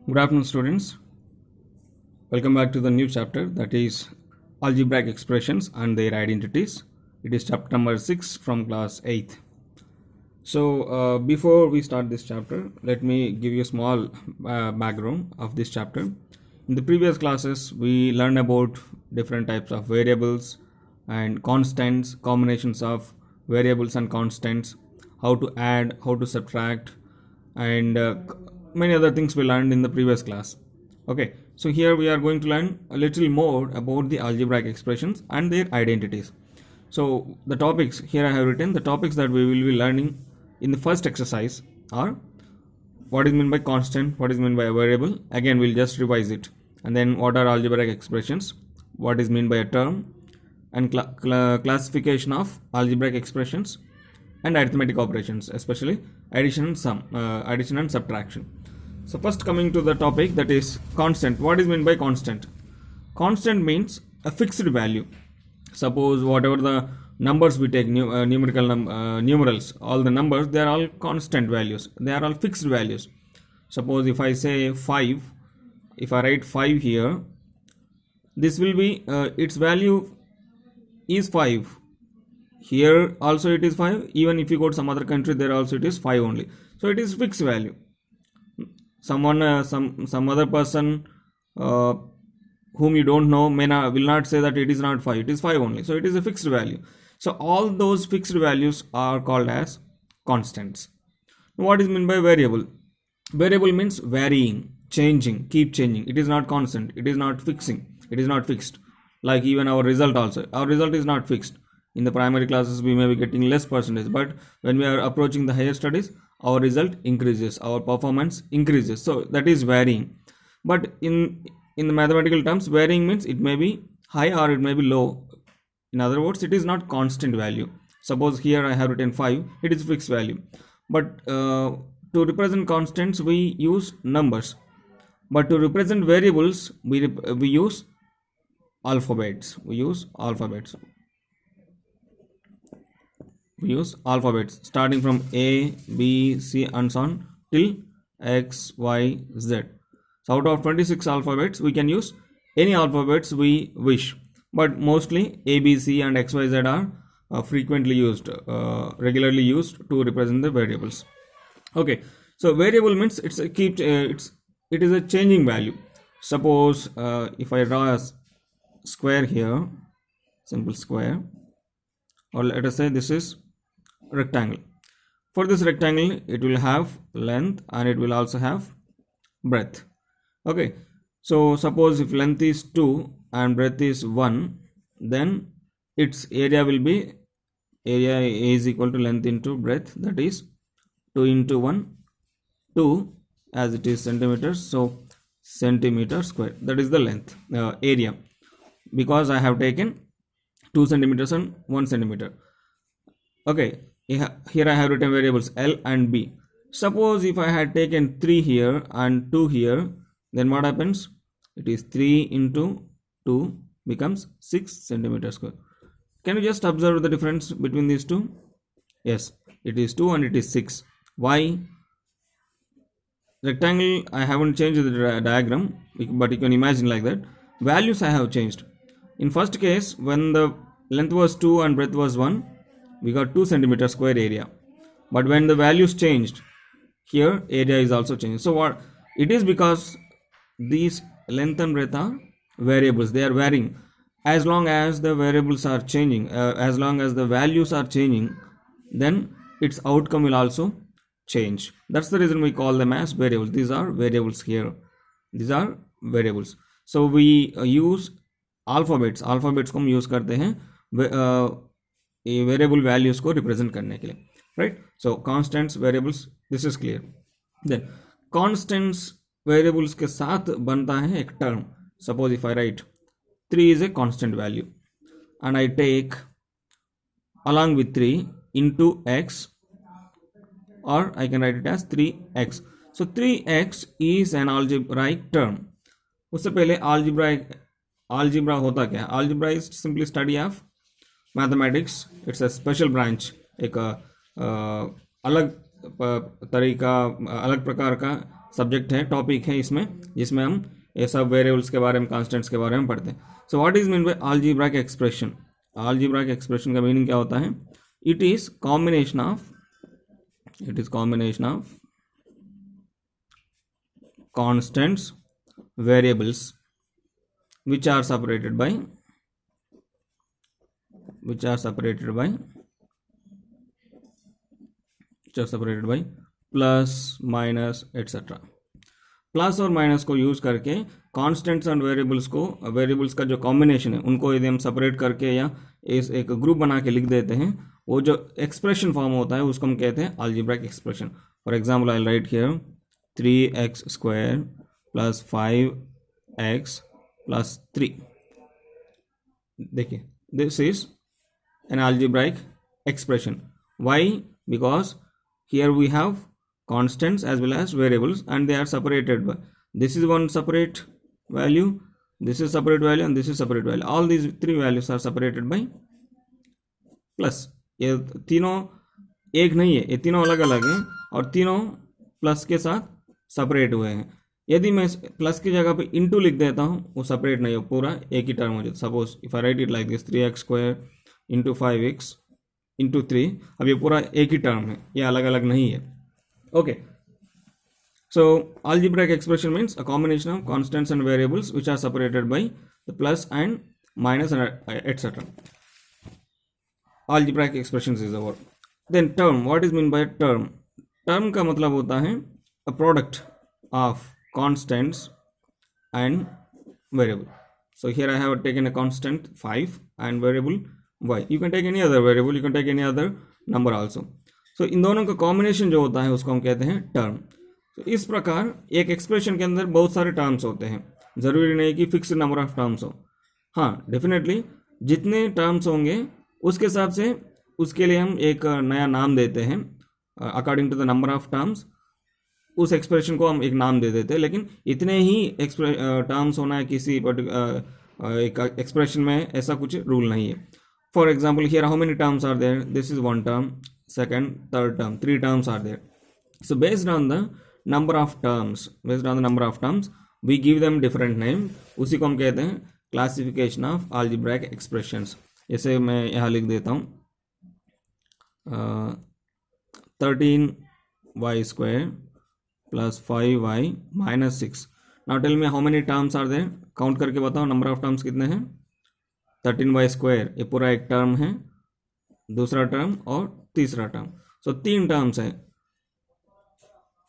Good afternoon, students. Welcome back to the new chapter, that is algebraic expressions and their identities. It is chapter number 6 from class 8th. So, before we start this chapter, let me give you a small background of this chapter. In the previous classes, we learned about different types of variables and constants, combinations of variables and constants, how to add, how to subtract, and many other things we learned in the previous class. Okay, so here we are going to learn a little more about the algebraic expressions and their identities. So the topics here I have written, the topics that we will be learning in the first exercise are what is meant by constant, what is meant by a variable. Again, we'll just revise it. And then what are algebraic expressions, what is meant by a term, and classification of algebraic expressions and arithmetic operations, especially addition and addition and subtraction. So first, coming to the topic, that is constant. What is meant by constant? Constant means a fixed value. Suppose whatever the numbers we take, numerals, all the numbers, they are all constant values. They are all fixed values. Suppose if I say 5, if I write 5 here, this will be its value is 5. Here also it is 5. Even if you go to some other country, there also it is 5 only. So it is fixed value. Someone, some other person whom you don't know will not say that it is not 5. It is 5 only. So it is a fixed value. So all those fixed values are called as constants. What is meant by variable? Variable means varying, changing, keep changing. It is not constant. It is not fixing. It is not fixed. Like even our result also. Our result is not fixed. In the primary classes, we may be getting less percentage, but when we are approaching the higher studies, our result increases, our performance increases. So that is varying. But in the mathematical terms, varying means it may be high or it may be low. In other words, it is not constant value. Suppose here I have written 5, it is fixed value. But to represent constants, we use numbers. But to represent variables, we use alphabets. We use alphabets starting from A, B, C and so on till X, Y, Z. So out of 26 alphabets, we can use any alphabets we wish, but mostly A, B, C and X, Y, Z are frequently used, regularly used to represent the variables. Okay, so variable means it is a changing value. Suppose if I draw a square here, simple square, or let us say this is rectangle. For this rectangle, it will have length and it will also have breadth. Okay, so suppose if length is 2 and breadth is 1, then its area will be, area is equal to length into breadth, that is 2 into 1, 2, as it is centimeters, so centimeter square, that is the length, area, because I have taken 2 centimeters and 1 centimeter. Okay, here I have written variables L and B. Suppose if I had taken 3 here and 2 here, then what happens? It is 3 into 2 becomes 6 centimeters square. Can you just observe the difference between these two? Yes, it is 2 and it is 6. Why? Rectangle, I haven't changed the diagram, but you can imagine like that. Values I have changed. In first case, when the length was 2 and breadth was 1, we got 2 centimeter square area. But when the values changed, here area is also changed. So what? It is because these length and breadth are variables. They are varying. As long as the variables are changing, as long as the values are changing, then its outcome will also change. That's the reason we call them as variables. These are variables here. These are variables. So we use alphabets को हम use करते हैं variable values को represent करने के लिए, right. So constants, variables, this is clear. Then constants variables के साथ बनता है एक term. Suppose if I write 3 is a constant value and I take along with 3 into x, or I can write it as 3x. So 3x is an algebraic term. उससे पहले algebra होता क्या? Algebra is simply study of mathematics. It's a special branch, एक अलग तरीका, अलग प्रकार का सब्जेक्ट है, टॉपिक है इसमें, जिसमें हम ये सब वेरिएबल्स के बारे में, कांस्टेंट्स के बारे में पढ़ते हैं. So what is mean by algebraic expression? Algebraic expression का मीनिंग क्या होता है? It is combination of constants, variables which are separated by plus minus etcetera. Plus और माइनस को यूज करके कॉन्स्टेंट्स एंड वेरिएबल्स का जो कॉम्बिनेशन है उनको यदि हम सेपरेट करके या इस एक ग्रुप बना के लिख देते हैं, वो जो एक्सप्रेशन फॉर्म होता है उसको हम कहते हैं algebraic expression. For example I right here 3x square plus 5x plus 3. देखिए, this is an algebraic expression. Why? Because here we have constants as well as variables and they are separated by, this is one separate value, this is separate value and this is separate value. All these three values are separated by plus. ये तीनों एक नहीं है, ये तीनों अलग अलग हैं और तीनों प्लस के साथ सेपरेट हुए हैं. यदि मैं प्लस की जगह पे इंटू लिख देता हूँ, वो सेपरेट नहीं हो, पूरा एक ही टर्म हो जाता. Suppose if I right it like this 3x square into 5x into 3, अब ये पूरा एक ही टर्म है, ये अलग अलग नहीं है. Okay, so algebraic expression means a combination of constants and variables which are separated by the plus and minus and etc. Algebraic expressions is the word. Then term, what is meant by term? Term का मतलब होता है a product of constants and variable. So here I have taken a constant 5 and variable y. You can take any other variable, you can take any other number also. So इन दोनों का combination जो होता है उसको हम कहते हैं term. तो इस प्रकार एक एक्सप्रेशन के अंदर बहुत सारे टर्म्स होते हैं, ज़रूरी नहीं कि फिक्स्ड नंबर ऑफ टर्म्स हो. हाँ, डेफिनेटली जितने टर्म्स होंगे उसके हिसाब से उसके लिए हम एक नया नाम देते हैं. According to the number of terms उस एक्सप्रेशन को हम एक नाम दे देते हैं. लेकिन इतने ही टर्म्स होना है किसी एक एक्सप्रेशन में, ऐसा कुछ रूल नहीं है. For example, here how many terms are there? This is one term, second, third term, 3 terms are there. So based on the number of terms, we give them different name. उसी को हम कहते हैं classification of algebraic expressions. जैसे मैं यहाँ लिख देता हूँ 13y square plus 5y minus 6. Now tell me how many terms are there? Count करके बताओ number of terms कितने हैं. 13y स्क्वायर, ये पूरा एक टर्म है, दूसरा टर्म और तीसरा टर्म. सो 3 टर्म्स हैं.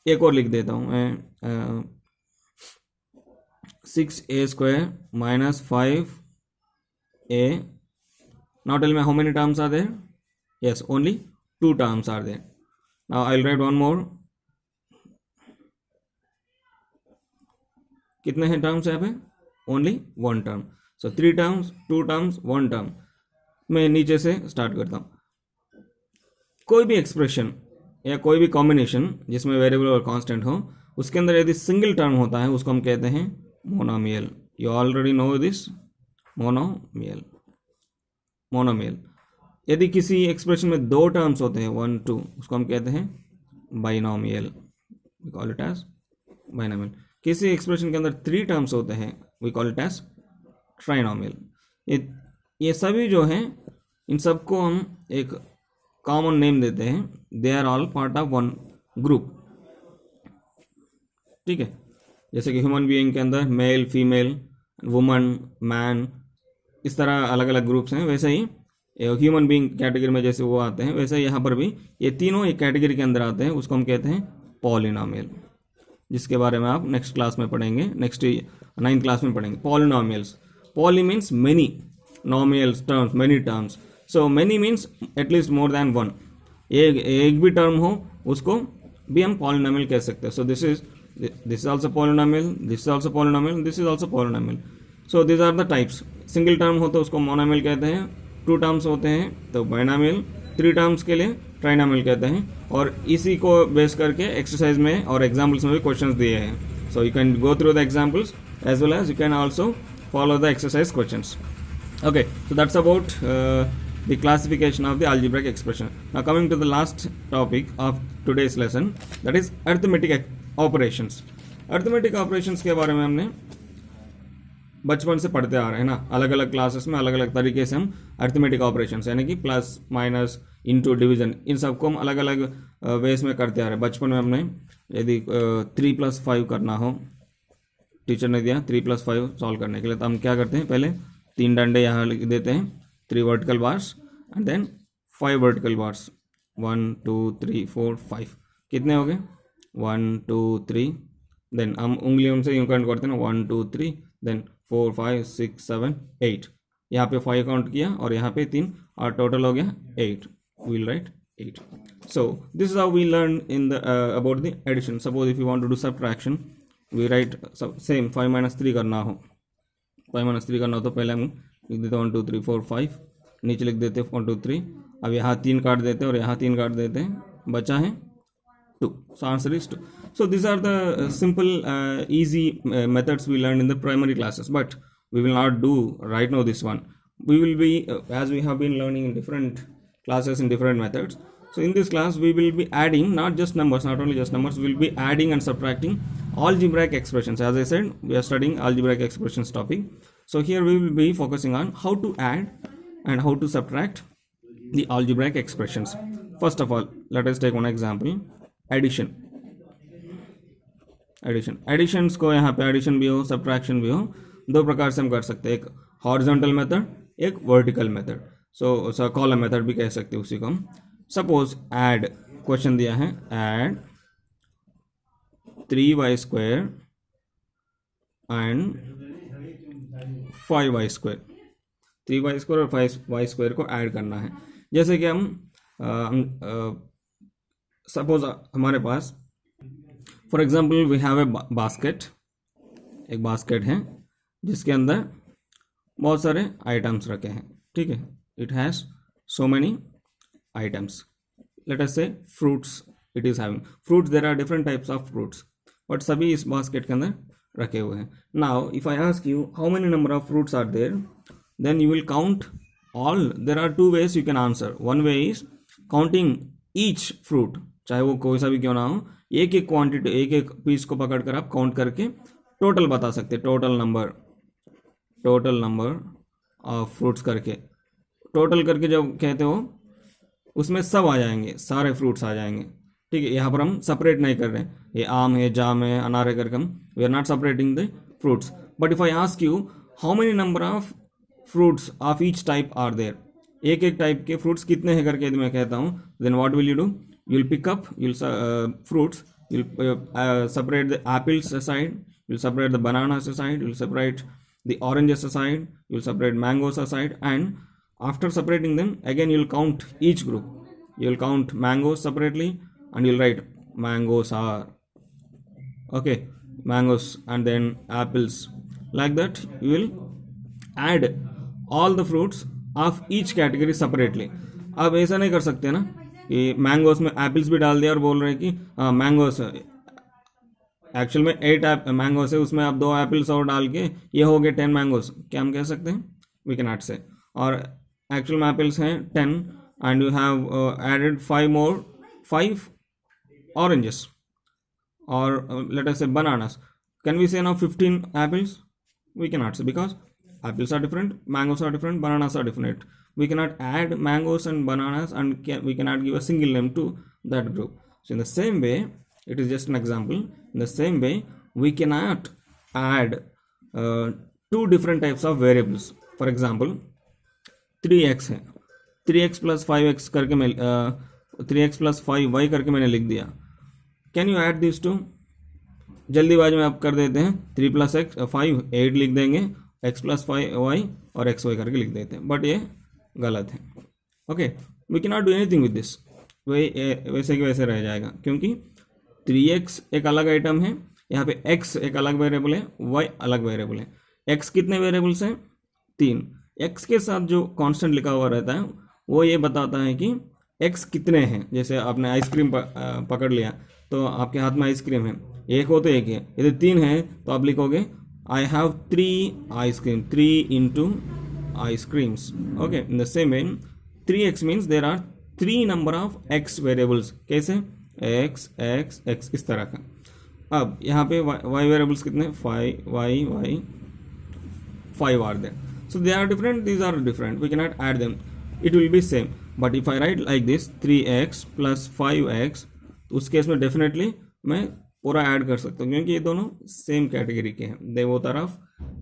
एक और लिख देता हूँ मैं 6a square minus 5a. Now tell me how many terms are there? Yes, only 2 terms are there. Now I will write one more. कितने हैं टर्म्स यहाँ पे? Only 1 term. So 3 terms, 2 terms, 1 term. मैं नीचे से स्टार्ट करता हूँ. कोई भी एक्सप्रेशन या कोई भी कॉम्बिनेशन जिसमें वेरिएबल और कांस्टेंट हो, उसके अंदर यदि सिंगल टर्म होता है उसको हम कहते हैं monomial. You already know this, monomial. यदि किसी एक्सप्रेशन में 2 टर्म्स होते हैं 1 2, उसको हम कहते हैं binomial. We call it as binomial. किसी एक्सप्रेशन के अंदर 3 टर्म्स होते हैं, we call it as trinomial. ये सभी जो हैं, इन सबको हम एक कॉमन नेम देते हैं. They are all part of one group. ठीक है, जैसे कि ह्यूमन बीइंग के अंदर मेल, फीमेल, वुमन, मैन, इस तरह अलग अलग ग्रुप्स हैं. वैसे ही ह्यूमन बीइंग कैटेगरी में जैसे वो आते हैं, वैसे यहाँ पर भी ये तीनों एक कैटेगरी के अंदर आते हैं. उसको हम कहते हैं पॉलिनोमियल, जिसके बारे में आप नेक्स्ट क्लास में पढ़ेंगे, नेक्स्ट 9th क्लास में पढ़ेंगे. Polynomials. Poly means many, nominals terms, many terms. So many means at least more than one. एक भी टर्म हो उसको भी हम polynomial कह सकते हैं. So this is also polynomial, this is also polynomial, this is also polynomial. So these are the types. Single term हो तो उसको monomial कहते हैं, 2 terms होते हैं तो binomial, 3 terms के लिए trinomial कहते हैं. और इसी को बेस करके एक्सरसाइज में और एग्जाम्पल्स में भी क्वेश्चंस दिए हैं. So you can go through the examples as well as you can also follow the exercise questions. Okay, so that's about the classification of the algebraic expression. Now coming to the last topic of today's lesson, that is arithmetic operations. Arithmetic operations के बारे में हमने बचपन से पढ़ते आ रहे हैं ना, अलग अलग क्लासेस में अलग अलग तरीके से हम अर्थमेटिक ऑपरेशंस यानी कि plus minus into division in सबको हम अलग अलग वेज में करते आ रहे हैं। बचपन में हमने यदि 3+5 करना हो, टीचर ने दिया 3+5 सॉल्व करने के लिए, तो हम क्या करते हैं, पहले 3 डंडे यहाँ लिख देते हैं, 3 vertical bars and then 5 vertical bars, 1 2 3 4 5, कितने हो गए 1 2 3, देन हम उंगलियों से यूँ काउंट करते हैं ना 1 2 3, देन 4 5 6 7 8, यहाँ पे 5 काउंट किया और यहाँ पे 3 और टोटल हो गया 8, we'll write 8. So this is how we learn in the about the addition. Suppose if you want to do subtraction, we write same 5 - 3 करना हो, 5 - 3 करना हो तो पहले हम लिख देते 1 2 3 4 5, नीचे लिख देते 1 2 3, अब यहाँ 3 काट देते हैं और यहाँ 3 काट देते हैं, बचा है 2. So answer is 2. So these are the simple easy methods we learned in the primary classes, but we will not do right now this one. We will be as we have been learning in different classes in different methods. So in this class we will be adding not just numbers, not only just numbers, we will be adding and subtracting algebraic expressions. As I said, we are studying algebraic expressions topic. So here we will be focusing on how to add and how to subtract the algebraic expressions. First of all, let us take one example, addition. Additions को यहाँ पे addition भी हो subtraction भी हो, दो प्रकार से हम कर सकते हैं, एक हॉरिजॉन्टल मेथड, एक वर्टिकल मेथड, सो कॉलम मेथड भी कह सकते हैं उसी को हम. सपोज ऐड क्वेश्चन दिया है, add 3y² and 5y², 3y² और 5y² को ऐड करना है. जैसे कि हम सपोज हमारे पास for example we have a basket, एक बास्केट है जिसके अंदर बहुत सारे आइटम्स रखे हैं, ठीक है, it has so many items, let us say fruits it is having, fruits there are different types of fruits, but सभी इस बास्केट के अंदर रखे हुए हैं. Now if I ask you how many number of fruits are there, then you will count all. There are 2 ways you can answer. One way is counting each fruit, चाहे वो कोई सा भी क्यों ना हो, एक एक क्वांटिटी, एक एक पीस को पकड़कर आप काउंट करके टोटल बता सकते हैं, टोटल नंबर ऑफ फ्रूट्स करके, टोटल करके जब कहते हो उसमें सब आ जाएंगे, सारे फ्रूट्स आ जाएंगे, ठीक है. यहाँ पर हम सेपरेट नहीं कर रहे हैं, ये आम है, जाम है, अनार है करके हम we are not separating the fruits. But if I ask you how many number of fruits of each type are there, एक एक टाइप के फ्रूट्स कितने हैं करके यदि मैं कहता हूँ, then what will you do, you'll pick up, fruits, you'll separate the apples aside, you'll separate the bananas aside, you'll separate the oranges aside, you'll separate mangoes aside, and after separating them again you'll count each group, you'll count mangoes separately and you'll write mangoes are, okay, mangoes, and then apples, like that you will add all the fruits of each category separately. अब ऐसा नहीं कर सकते ना कि mangoes में apples भी डाल दिया और बोल रहे हैं कि मैंगोस एक्चुअल में 8 मैंगोस है, उसमें आप 2 एप्पल्स और डाल के ये हो गए 10 मैंगोस, क्या हम कह सकते हैं, वी कैन नॉट से. और एक्चुअल में एप्पल्स हैं 10 and you have added 5 oranges और let us say bananas, can we say now 15 apples, we can not say, because apples are different, mangoes are different, bananas are different. We cannot add mangoes and bananas and we cannot give a single name to that group. So in the same way, it is just an example, in the same way we cannot add 2 different types of variables. For example 3x है, 3x plus 5x करके मैं 3x plus 5y करके मैंने लिख दिया. Can you add these two? जल्दीबाजी में आप कर देते हैं 3 plus x 5 8 लिख देंगे, x plus 5y और xy करके लिख देते हैं, बट ये गलत है. Okay, we can not do anything with this, वैसे कि वैसे रह जाएगा, क्योंकि 3x एक अलग आइटम है, यहाँ पे x एक अलग वेरिएबल है, y अलग वेरिएबल है. x कितने वेरिएबल्स हैं, 3. x के साथ जो कांस्टेंट लिखा हुआ रहता है वो ये बताता है कि x कितने हैं. जैसे आपने आइसक्रीम पकड़ लिया तो आपके हाथ में आइसक्रीम है, एक हो तो एक है, यदि 3 है तो आप लिखोगे I have 3 ice cream, 3 into ice creams. Okay, in the same way 3x means there are 3 number of x variables. कैसे, x x x इस तरह का. अब यहाँ पे y वेरिएबल्स कितने 5 y 5 are there, so they are different, these are different, we cannot add them, it will be same. But if I write like this 3x plus 5x, तो उस case में डेफिनेटली मैं पूरा add कर सकता हूँ क्योंकि ये दोनों सेम कैटेगरी के हैं, they both are of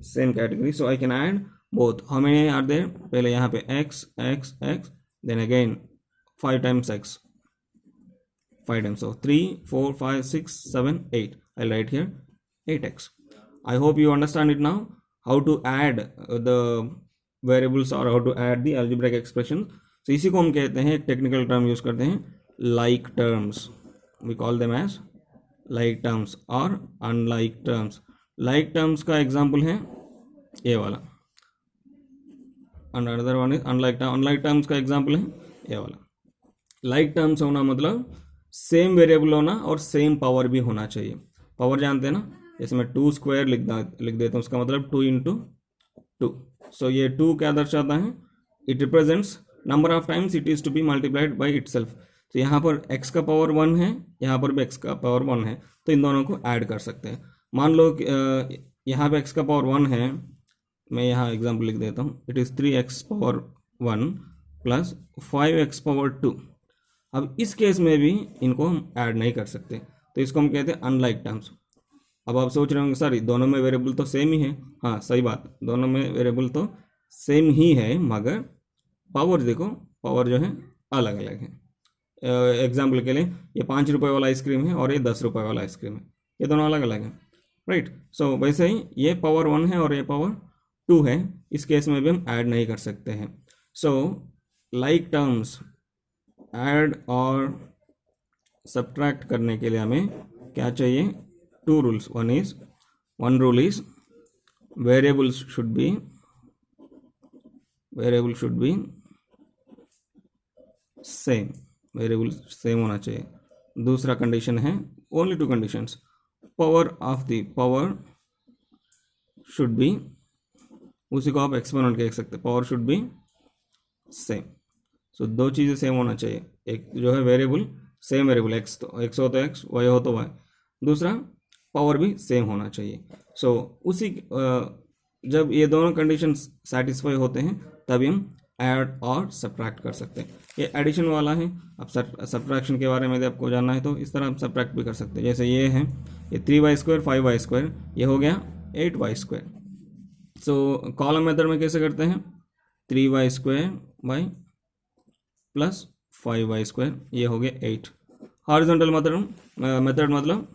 same category, so I can add both. How many are there, पहले यहाँ पे x x x, then again 5 times x, 5 times, so 3 4 5 6 7 8, I'll write here 8x. I hope you understand it now, how to add the variables or how to add the algebraic expression. So इसी को हम कहते हैं, एक technical term use करते हैं, like terms, we call them as like terms or unlike terms. like terms का example है ये वाला, and another one is unlike term. unlike terms का एग्जाम्पल है ये वाला. like terms होना मतलब सेम वेरिएबल होना और सेम पावर भी होना चाहिए. पावर जानते हैं ना, जैसे मैं 2 स्क्वायर लिख देता हूँ, उसका मतलब 2 into 2. सो ये 2 क्या दर्शाता है, it represents number of times it is to be multiplied by itself. तो यहाँ पर x का पावर 1 है, यहाँ पर भी x का पावर 1 है, तो इन दोनों को ऐड कर सकते हैं. मान लो यहाँ पे x का पावर 1 है, मैं यहाँ एग्जाम्पल लिख देता हूँ, it is 3x power 1 plus 5x power 2. अब इस केस में भी इनको हम ऐड नहीं कर सकते, तो इसको हम कहते हैं अनलाइक टर्म्स. अब आप सोच रहे होंगे सर दोनों में वेरिएबल तो सेम ही है. हाँ सही बात, दोनों में वेरिएबल तो सेम ही है, मगर पावर देखो, पावर जो है अलग अलग है. एग्जाम्पल के लिए ये 5 रुपये वाला आइसक्रीम है और ये 10 रुपये वाला आइसक्रीम है, ये दोनों अलग अलग हैं, राइट. सो वैसे ही ये पावर 1 है और ये पावर 2 है, इस केस में भी हम ऐड नहीं कर सकते हैं. सो लाइक टर्म्स ऐड और सब्ट्रैक्ट करने के लिए हमें क्या चाहिए, 2 rules. One rule is variables should be same, variable same होना चाहिए. दूसरा कंडीशन है, only 2 conditions, power should be, उसी को आप एक्सपोनेंट कह सकते, पावर शुड बी सेम. सो 2 चीज़ें सेम होना चाहिए, एक जो है वेरिएबल सेम वेरिएबल, x हो तो x, y हो तो y, दूसरा पावर भी सेम होना चाहिए. सो उसी जब ये दोनों कंडीशन सेटिस्फाई होते हैं तभी हम ऐड और सब्ट्रैक्ट कर सकते हैं. ये एडिशन वाला है. अब सब्ट्रैक्शन के बारे में यदि आपको जानना है तो इस तरह आप सब्ट्रैक्ट भी कर सकते हैं. जैसे ये है, ये 3y² 5y², ये हो गया 8y². सो कॉलम मेथड में कैसे करते हैं, 3y² बाई प्लस 5y², ये हो गया 8. हॉरिजॉन्टल मेथड मतलब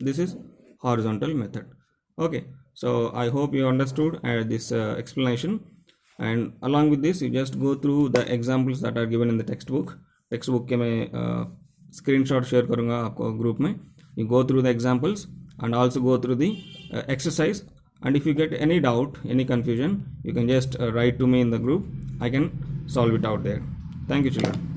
this is horizontal method. Okay, so I hope you understood this explanation, and along with this you just go through the examples that are given in the textbook के मैं screenshot share करूँगा आपको group में. You go through the examples and also go through the exercise, and if you get any doubt, any confusion, you can just write to me in the group. I can solve it out there. Thank you children.